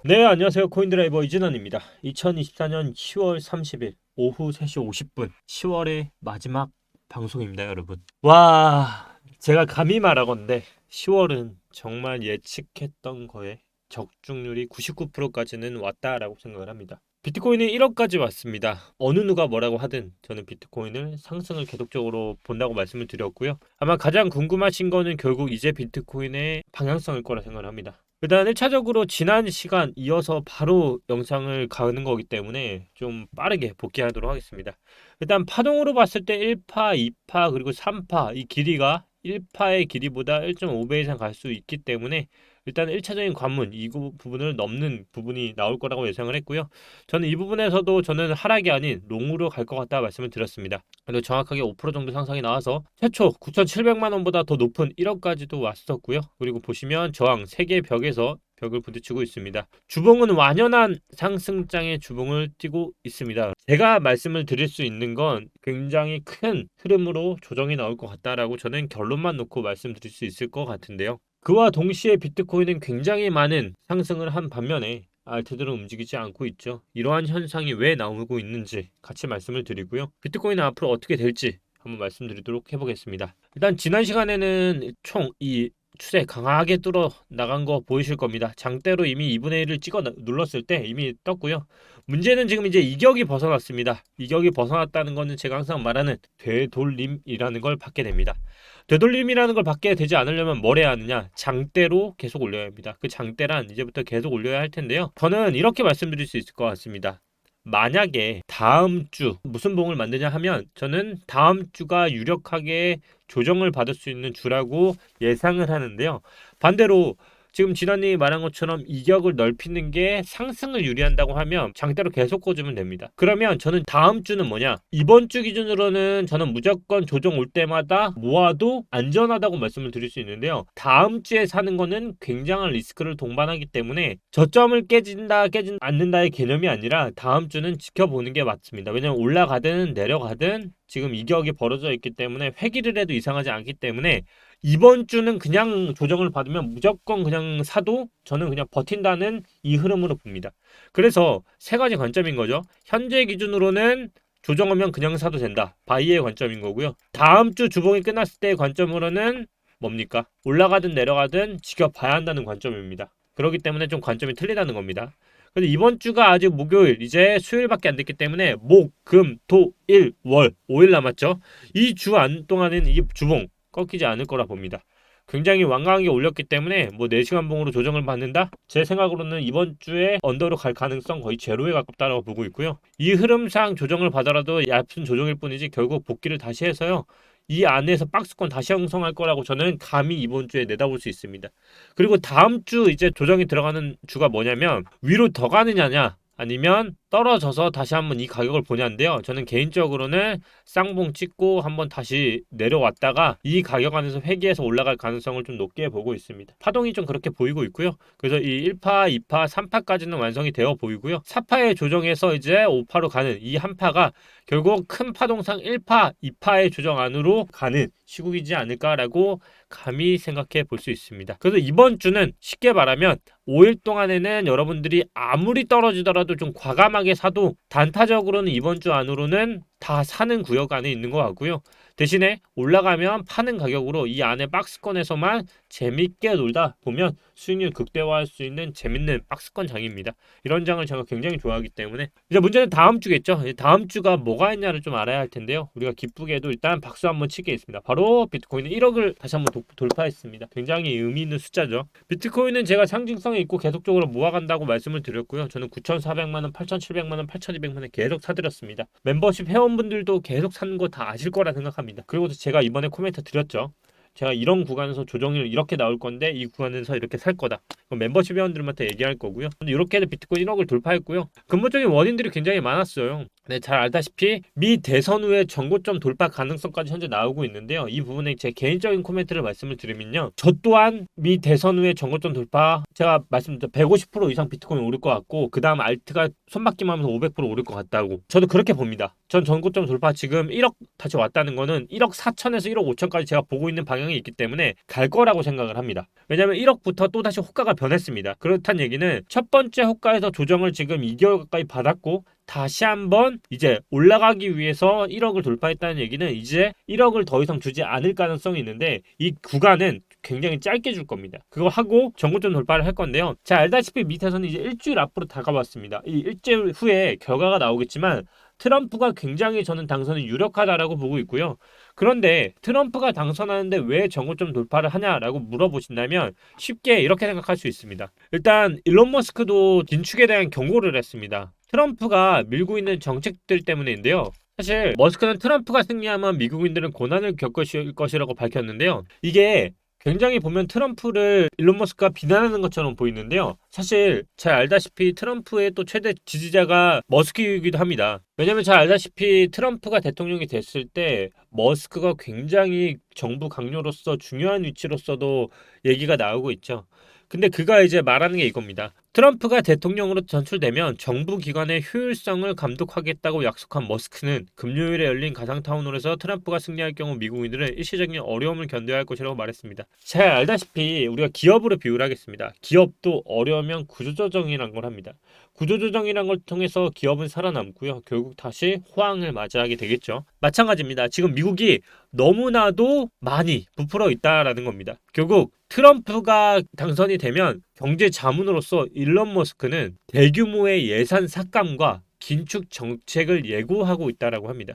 네, 안녕하세요. 코인드라이버 이진원입니다. 2024년 10월 30일 오후 3시 50분 10월의 마지막 방송입니다, 여러분. 와, 제가 감히 말하건대 10월은 정말 예측했던 거에 적중률이 99%까지는 왔다라고 생각을 합니다. 비트코인이 1억까지 왔습니다. 어느 누가 뭐라고 하든 저는 비트코인을 상승을 계속적으로 본다고 말씀을 드렸고요. 아마 가장 궁금하신 거는 결국 이제 비트코인의 방향성일 거라 생각을 합니다. 일단 1차적으로 지난 시간 이어서 바로 영상을 가는 거기 때문에 좀 빠르게 복귀하도록 하겠습니다. 일단 파동으로 봤을 때 1파, 2파, 그리고 3파 이 길이가 1파의 길이보다 1.5배 이상 갈 수 있기 때문에 일단 1차적인 관문 이 부분을 넘는 부분이 나올 거라고 예상을 했고요. 저는 이 부분에서도 저는 하락이 아닌 롱으로 갈 것 같다 말씀을 드렸습니다. 그리고 정확하게 5% 정도 상승이 나와서 최초 9,700만 원보다 더 높은 1억까지도 왔었고요. 그리고 보시면 저항 3개의 벽에서 벽을 부딪히고 있습니다. 주봉은 완연한 상승장의 주봉을 띄고 있습니다. 제가 말씀을 드릴 수 있는 건 굉장히 큰 흐름으로 조정이 나올 것 같다라고 저는 결론만 놓고 말씀드릴 수 있을 것 같은데요. 그와 동시에 비트코인은 굉장히 많은 상승을 한 반면에 알트들은 움직이지 않고 있죠. 이러한 현상이 왜 나오고 있는지 같이 말씀을 드리고요. 비트코인은 앞으로 어떻게 될지 한번 말씀드리도록 해보겠습니다. 일단 지난 시간에는 총 이 추세 강하게 뚫어 나간 거 보이실 겁니다. 장대로 이미 2분의 1을 찍어 눌렀을 때 이미 떴고요. 문제는 지금 이제 이격이 벗어났습니다. 이격이 벗어났다는 거는 제가 항상 말하는 되돌림이라는 걸 받게 됩니다. 되돌림이라는 걸 받게 되지 않으려면 뭘 해야 하느냐? 장대로 계속 올려야 합니다. 그 장대란 이제부터 계속 올려야 할 텐데요. 저는 이렇게 말씀드릴 수 있을 것 같습니다. 만약에 다음 주 무슨 봉을 만드냐 하면 저는 다음 주가 유력하게 조정을 받을 수 있는 주라고 예상을 하는데요. 반대로 지금 진원님이 말한 것처럼 이격을 넓히는 게 상승을 유리한다고 하면 장대로 계속 꽂으면 됩니다. 그러면 저는 다음 주는 뭐냐? 이번 주 기준으로는 저는 무조건 조정 올 때마다 모아도 안전하다고 말씀을 드릴 수 있는데요. 다음 주에 사는 거는 굉장한 리스크를 동반하기 때문에 저점을 깨진다, 깨진 않는다의 개념이 아니라 다음 주는 지켜보는 게 맞습니다. 왜냐면 올라가든 내려가든 지금 이격이 벌어져 있기 때문에 회귀를 해도 이상하지 않기 때문에 이번 주는 그냥 조정을 받으면 무조건 그냥 사도 저는 그냥 버틴다는 이 흐름으로 봅니다. 그래서 세 가지 관점인 거죠. 현재 기준으로는 조정하면 그냥 사도 된다. 바이의 관점인 거고요. 다음 주 주봉이 끝났을 때의 관점으로는 뭡니까? 올라가든 내려가든 지켜봐야 한다는 관점입니다. 그렇기 때문에 좀 관점이 틀리다는 겁니다. 근데 이번 주가 아직 목요일, 이제 수요일밖에 안 됐기 때문에 목, 금, 토, 일, 월, 5일 남았죠. 이 주 안 동안은 이 주봉 꺾이지 않을 거라 봅니다. 굉장히 완강하게 올렸기 때문에 뭐 4시간 봉으로 조정을 받는다? 제 생각으로는 이번 주에 언더로 갈 가능성 거의 제로에 가깝다고 보고 있고요. 이 흐름상 조정을 받아라도 얕은 조정일 뿐이지 결국 복귀를 다시 해서요. 이 안에서 박스권 다시 형성할 거라고 저는 감히 이번 주에 내다볼 수 있습니다. 그리고 다음 주 이제 조정이 들어가는 주가 뭐냐면 위로 더 가느냐냐 아니면 떨어져서 다시 한번 이 가격을 보냐인데요. 저는 개인적으로는 쌍봉 찍고 한번 다시 내려왔다가 이 가격 안에서 회귀해서 올라갈 가능성을 좀 높게 보고 있습니다. 파동이 좀 그렇게 보이고 있고요. 그래서 이 1파, 2파, 3파까지는 완성이 되어 보이고요. 4파에 조정해서 이제 5파로 가는 이 한 파가 결국 큰 파동상 1파, 2파의 조정 안으로 가는 시국이지 않을까라고 감히 생각해 볼 수 있습니다. 그래서 이번 주는 쉽게 말하면 5일 동안에는 여러분들이 아무리 떨어지더라도 좀 과감하게 사도 단타적으로는 이번 주 안으로는 다 사는 구역 안에 있는 것 같고요. 대신에 올라가면 파는 가격으로 이 안에 박스권에서만 재밌게 놀다 보면 수익률 극대화할 수 있는 재밌는 박스권 장입니다. 이런 장을 제가 굉장히 좋아하기 때문에 이제 문제는 다음 주겠죠. 다음 주가 뭐가 있냐를 좀 알아야 할 텐데요. 우리가 기쁘게도 일단 박수 한번 치게 있습니다. 바로 비트코인은 1억을 다시 한번 돌파했습니다. 굉장히 의미 있는 숫자죠. 비트코인은 제가 상징성이 있고 계속적으로 모아간다고 말씀을 드렸고요. 저는 9,400만 원, 8,700만 원, 8,200만 원 계속 사드렸습니다. 멤버십 회원분들도 계속 사는 거 다 아실 거라 생각합니다. 그리고 제가 이번에 코멘트 드렸죠. 제가 이런 구간에서 조정이 이렇게 나올 건데 이 구간에서 이렇게 살 거다. 멤버십 회원들한테 얘기할 거고요. 근데 이렇게 해서 비트코인 1억을 돌파했고요. 근본적인 원인들이 굉장히 많았어요. 네, 잘 알다시피 미 대선 후에 정고점 돌파 가능성까지 현재 나오고 있는데요. 이 부분에 제 개인적인 코멘트를 말씀을 드리면요. 저 또한 미 대선 후에 정고점 돌파, 제가 말씀드린 150% 이상 비트코인 오를 것 같고, 그 다음 알트가 손바뀜 하면서 500% 오를 것 같다고. 저도 그렇게 봅니다. 전 정고점 돌파 지금 1억 다시 왔다는 거는 1억 4천에서 1억 5천까지 제가 보고 있는 방향이 있기 때문에 갈 거라고 생각을 합니다. 왜냐하면 1억부터 또 다시 호가가 변했습니다. 그렇다는 얘기는 첫 번째 호가에서 조정을 지금 2개월 가까이 받았고, 다시 한번 이제 올라가기 위해서 1억을 돌파했다는 얘기는 이제 1억을 더 이상 주지 않을 가능성이 있는데, 이 구간은 굉장히 짧게 줄 겁니다. 그거 하고 정고점 돌파를 할 건데요. 자, 알다시피 밑에서는 이제 일주일 앞으로 다가왔습니다. 이 일주일 후에 결과가 나오겠지만 트럼프가 굉장히 저는 당선이 유력하다라고 보고 있고요. 그런데 트럼프가 당선하는데 왜 정고점 돌파를 하냐라고 물어보신다면 쉽게 이렇게 생각할 수 있습니다. 일단 일론 머스크도 긴축에 대한 경고를 했습니다. 트럼프가 밀고 있는 정책들 때문인데요. 사실 머스크는 트럼프가 승리하면 미국인들은 고난을 겪을 것이라고 밝혔는데요. 이게 굉장히 보면 트럼프를 일론 머스크가 비난하는 것처럼 보이는데요. 사실 잘 알다시피 트럼프의 또 최대 지지자가 머스크이기도 합니다. 왜냐면 잘 알다시피 트럼프가 대통령이 됐을 때 머스크가 굉장히 정부 강요로서 중요한 위치로서도 얘기가 나오고 있죠. 근데 그가 이제 말하는 게 이겁니다. 트럼프가 대통령으로 전출되면 정부 기관의 효율성을 감독하겠다고 약속한 머스크는 금요일에 열린 가상타운홀에서 트럼프가 승리할 경우 미국인들은 일시적인 어려움을 견뎌야 할 것이라고 말했습니다. 잘 알다시피 우리가 기업으로 비유를 하겠습니다. 기업도 어려우면 구조조정이라는 걸 합니다. 구조조정이라는 걸 통해서 기업은 살아남고요. 결국 다시 호황을 맞이하게 되겠죠. 마찬가지입니다. 지금 미국이 너무나도 많이 부풀어 있다라는 겁니다. 결국 트럼프가 당선이 되면 경제 자문으로서 일론 머스크는 대규모의 예산 삭감과 긴축 정책을 예고하고 있다라고 합니다.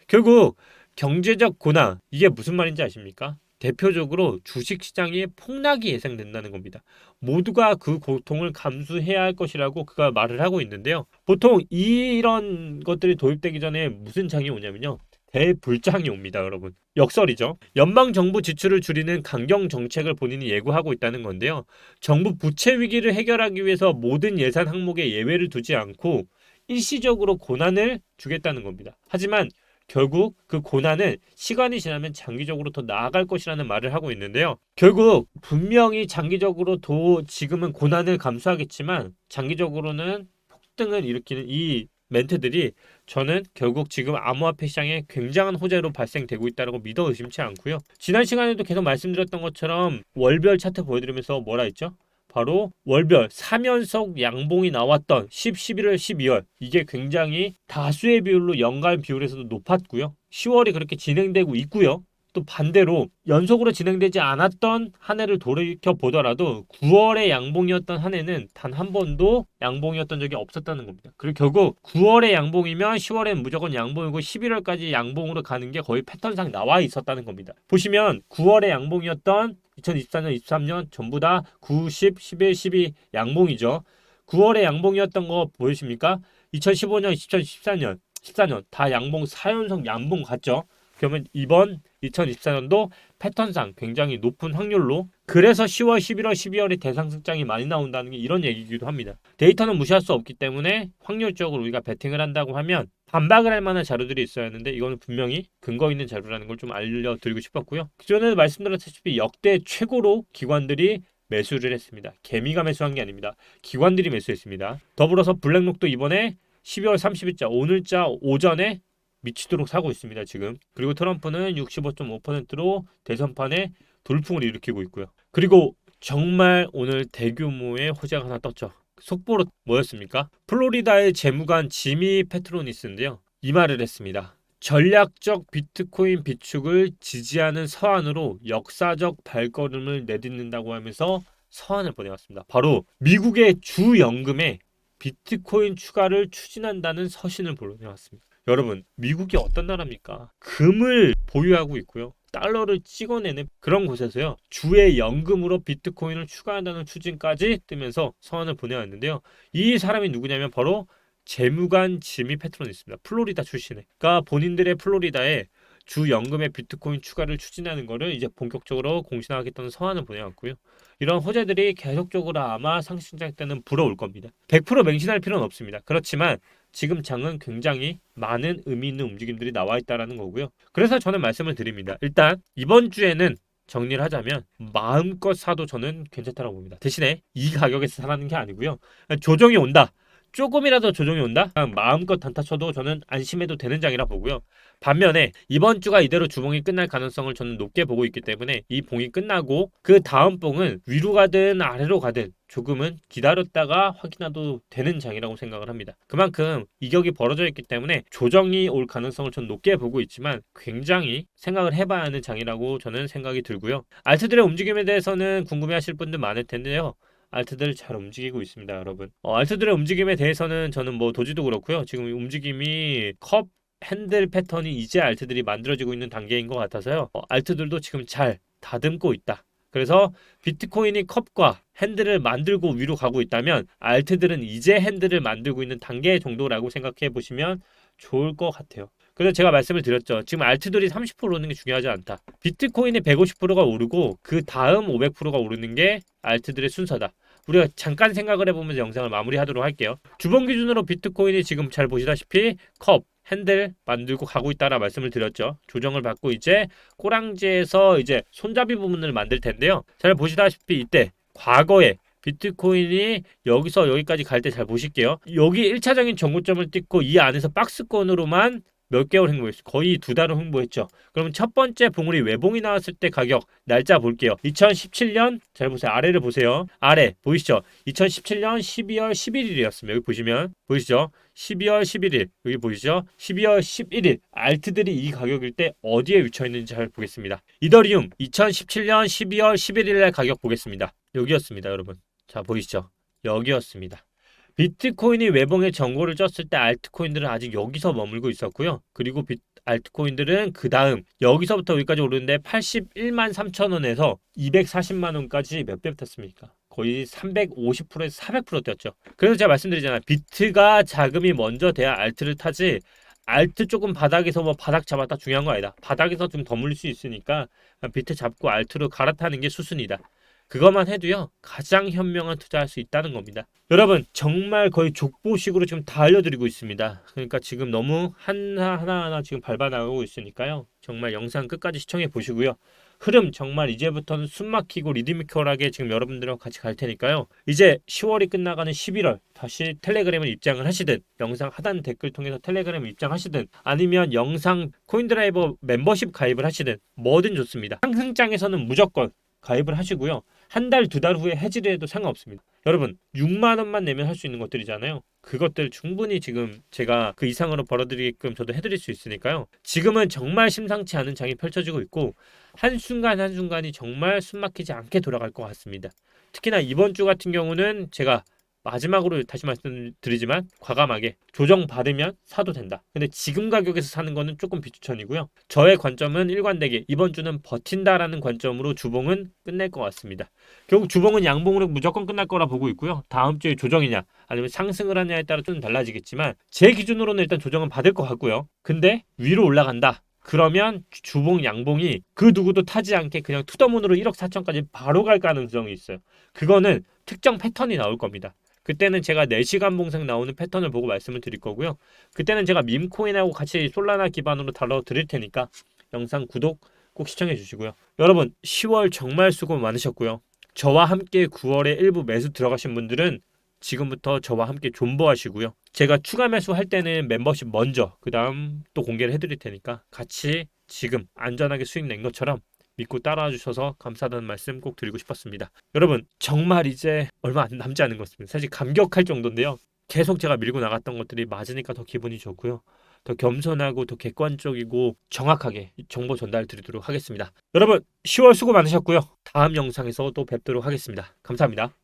결국 경제적 고난, 이게 무슨 말인지 아십니까? 대표적으로 주식시장의 폭락이 예상된다는 겁니다. 모두가 그 고통을 감수해야 할 것이라고 그가 말을 하고 있는데요. 보통 이런 것들이 도입되기 전에 무슨 장이 오냐면요. 대불장이 옵니다, 여러분. 역설이죠. 연방정부 지출을 줄이는 강경 정책을 본인이 예고하고 있다는 건데요. 정부 부채 위기를 해결하기 위해서 모든 예산 항목에 예외를 두지 않고 일시적으로 고난을 주겠다는 겁니다. 하지만 결국 그 고난은 시간이 지나면 장기적으로 더 나아갈 것이라는 말을 하고 있는데요. 결국 분명히 장기적으로도 지금은 고난을 감수하겠지만 장기적으로는 폭등을 일으키는 이 멘트들이 저는 결국 지금 암호화폐 시장에 굉장한 호재로 발생되고 있다고 믿어 의심치 않고요. 지난 시간에도 계속 말씀드렸던 것처럼 월별 차트 보여드리면서 뭐라 했죠? 바로 월별 3연속 양봉이 나왔던 10, 11월, 12월, 이게 굉장히 다수의 비율로 연간 비율에서도 높았고요. 10월이 그렇게 진행되고 있고요. 또 반대로 연속으로 진행되지 않았던 한 해를 돌이켜 보더라도 9월에 양봉이었던 한 해는 단 한 번도 양봉이었던 적이 없었다는 겁니다. 그리고 결국 9월에 양봉이면 10월엔 무조건 양봉이고 11월까지 양봉으로 가는 게 거의 패턴상 나와 있었다는 겁니다. 보시면 9월에 양봉이었던 2024년, 23년 전부 다 9, 10, 11, 12 양봉이죠. 9월에 양봉이었던 거 보이십니까? 2015년, 2014년, 14년 다 양봉 4연속 양봉 갔죠. 그러면 이번 2024년도 패턴상 굉장히 높은 확률로, 그래서 10월, 11월, 12월에 대상승장이 많이 나온다는 게 이런 얘기이기도 합니다. 데이터는 무시할 수 없기 때문에 확률적으로 우리가 베팅을 한다고 하면 반박을 할 만한 자료들이 있어야 하는데 이거는 분명히 근거 있는 자료라는 걸 좀 알려드리고 싶었고요. 기존에도 말씀드렸다시피 역대 최고로 기관들이 매수를 했습니다. 개미가 매수한 게 아닙니다. 기관들이 매수했습니다. 더불어서 블랙록도 이번에 12월 30일자 오늘자 오전에 미치도록 사고 있습니다, 지금. 그리고 트럼프는 65.5%로 대선판에 돌풍을 일으키고 있고요. 그리고 정말 오늘 대규모의 호재가 하나 떴죠. 속보로 뭐였습니까? 플로리다의 재무관 지미 페트로니스인데요. 이 말을 했습니다. 전략적 비트코인 비축을 지지하는 서한으로 역사적 발걸음을 내딛는다고 하면서 서한을 보내왔습니다. 바로 미국의 주연금에 비트코인 추가를 추진한다는 서신을 보내왔습니다. 여러분, 미국이 어떤 나라입니까? 금을 보유하고 있고요. 달러를 찍어내는 그런 곳에서요. 주의 연금으로 비트코인을 추가한다는 추진까지 뜨면서 서한을 보내왔는데요. 이 사람이 누구냐면 바로 재무관 지미 페트로니스입니다. 플로리다 출신의. 그러니까 본인들의 플로리다에 주 연금의 비트코인 추가를 추진하는 것을 이제 본격적으로 공신하겠다는 서한을 보내왔고요. 이런 호재들이 계속적으로 아마 상승장 때는 불어올 겁니다. 100% 맹신할 필요는 없습니다. 그렇지만 지금 장은 굉장히 많은 의미 있는 움직임들이 나와 있다라는 거고요. 그래서 저는 말씀을 드립니다. 일단 이번 주에는 정리를 하자면 마음껏 사도 저는 괜찮다고 봅니다. 대신에 이 가격에서 사라는 게 아니고요. 조정이 온다. 조금이라도 조정이 온다? 그냥 마음껏 단타 쳐도 저는 안심해도 되는 장이라 보고요. 반면에 이번 주가 이대로 주봉이 끝날 가능성을 저는 높게 보고 있기 때문에 이 봉이 끝나고 그 다음 봉은 위로 가든 아래로 가든 조금은 기다렸다가 확인해도 되는 장이라고 생각을 합니다. 그만큼 이격이 벌어져 있기 때문에 조정이 올 가능성을 저는 높게 보고 있지만 굉장히 생각을 해봐야 하는 장이라고 저는 생각이 들고요. 알트들의 움직임에 대해서는 궁금해하실 분들 많을 텐데요. 알트들 잘 움직이고 있습니다, 여러분. 알트들의 움직임에 대해서는 저는 뭐 도지도 그렇고요. 지금 움직임이 컵 핸들 패턴이 이제 알트들이 만들어지고 있는 단계인 것 같아서요. 알트들도 지금 잘 다듬고 있다. 그래서 비트코인이 컵과 핸들을 만들고 위로 가고 있다면 알트들은 이제 핸들을 만들고 있는 단계 정도라고 생각해 보시면 좋을 것 같아요. 그래서 제가 말씀을 드렸죠. 지금 알트들이 30% 오르는 게 중요하지 않다. 비트코인이 150%가 오르고 그 다음 500%가 오르는 게 알트들의 순서다. 우리가 잠깐 생각을 해보면서 영상을 마무리하도록 할게요. 주봉 기준으로 비트코인이 지금 잘 보시다시피 컵, 핸들 만들고 가고 있다라 말씀을 드렸죠. 조정을 받고 이제 꼬랑지에서 이제 손잡이 부분을 만들 텐데요. 잘 보시다시피 이때 과거에 비트코인이 여기서 여기까지 갈 때 잘 보실게요. 여기 1차적인 정고점을 찍고 이 안에서 박스권으로만 몇 개월 횡보했어요. 거의 2달을 횡보했죠. 그러면 첫 번째 봉우리 외봉이 나왔을 때 가격 날짜 볼게요. 2017년 잘 보세요. 아래를 보세요. 아래 보이시죠? 2017년 12월 11일이었습니다. 여기 보시면 보이시죠? 12월 11일 여기 보이시죠? 12월 11일 알트들이 이 가격일 때 어디에 위치해 있는지 잘 보겠습니다. 이더리움 2017년 12월 11일날 가격 보겠습니다. 여기였습니다, 여러분. 자, 보이시죠? 여기였습니다. 비트코인이 외봉에 정고를 쪘을 때 알트코인들은 아직 여기서 머물고 있었고요. 그리고 알트코인들은 그 다음 여기서부터 여기까지 오르는데 81만 3천 원에서 240만 원까지 몇 배 붙었습니까? 거의 350%에서 400% 뛰었죠. 그래서 제가 말씀드리잖아요. 비트가 자금이 먼저 돼야 알트를 타지 알트 조금 바닥에서 뭐 바닥 잡았다 중요한 거 아니다. 바닥에서 좀 더 물릴 수 있으니까 비트 잡고 알트로 갈아타는 게 수순이다. 그것만 해도요 가장 현명한 투자할 수 있다는 겁니다. 여러분 정말 거의 족보식으로 지금 다 알려드리고 있습니다. 그러니까 지금 너무 하나하나 지금 밟아나가고 있으니까요. 정말 영상 끝까지 시청해 보시고요. 흐름 정말 이제부터는 숨막히고 리드미컬하게 지금 여러분들하고 같이 갈 테니까요. 이제 10월이 끝나가는 11월 다시 텔레그램을 입장을 하시든 영상 하단 댓글 통해서 텔레그램을 입장하시든 아니면 영상 코인드라이버 멤버십 가입을 하시든 뭐든 좋습니다. 상승장에서는 무조건 가입을 하시고요. 한 달, 두 달 후에 해지를 해도 상관없습니다. 여러분 6만 원만 내면 할 수 있는 것들이잖아요. 그것들 충분히 지금 제가 그 이상으로 벌어드리게끔 저도 해드릴 수 있으니까요. 지금은 정말 심상치 않은 장이 펼쳐지고 있고 한순간 한순간이 정말 숨막히지 않게 돌아갈 것 같습니다. 특히나 이번 주 같은 경우는 제가 마지막으로 다시 말씀드리지만 과감하게 조정받으면 사도 된다. 근데 지금 가격에서 사는 거는 조금 비추천이고요. 저의 관점은 일관되게 이번 주는 버틴다라는 관점으로 주봉은 끝낼 것 같습니다. 결국 주봉은 양봉으로 무조건 끝날 거라 보고 있고요. 다음 주에 조정이냐 아니면 상승을 하냐에 따라 좀 달라지겠지만 제 기준으로는 일단 조정은 받을 것 같고요. 근데 위로 올라간다. 그러면 주봉 양봉이 그 누구도 타지 않게 그냥 투더문으로 1억 4천까지 바로 갈 가능성이 있어요. 그거는 특정 패턴이 나올 겁니다. 그때는 제가 4시간 봉상 나오는 패턴을 보고 말씀을 드릴 거고요. 그때는 제가 밈코인하고 같이 솔라나 기반으로 다뤄드릴 테니까 영상 구독 꼭 시청해 주시고요. 여러분 10월 정말 수고 많으셨고요. 저와 함께 9월에 일부 매수 들어가신 분들은 지금부터 저와 함께 존버하시고요. 제가 추가 매수할 때는 멤버십 먼저 그 다음 또 공개를 해드릴 테니까 같이 지금 안전하게 수익 낸 것처럼 믿고 따라와 주셔서 감사하다는 말씀 꼭 드리고 싶었습니다. 여러분 정말 이제 얼마 남지 않은 것 같습니다. 사실 감격할 정도인데요. 계속 제가 밀고 나갔던 것들이 맞으니까 더 기분이 좋고요. 더 겸손하고 더 객관적이고 정확하게 정보 전달 드리도록 하겠습니다. 여러분 10월 수고 많으셨고요. 다음 영상에서 또 뵙도록 하겠습니다. 감사합니다.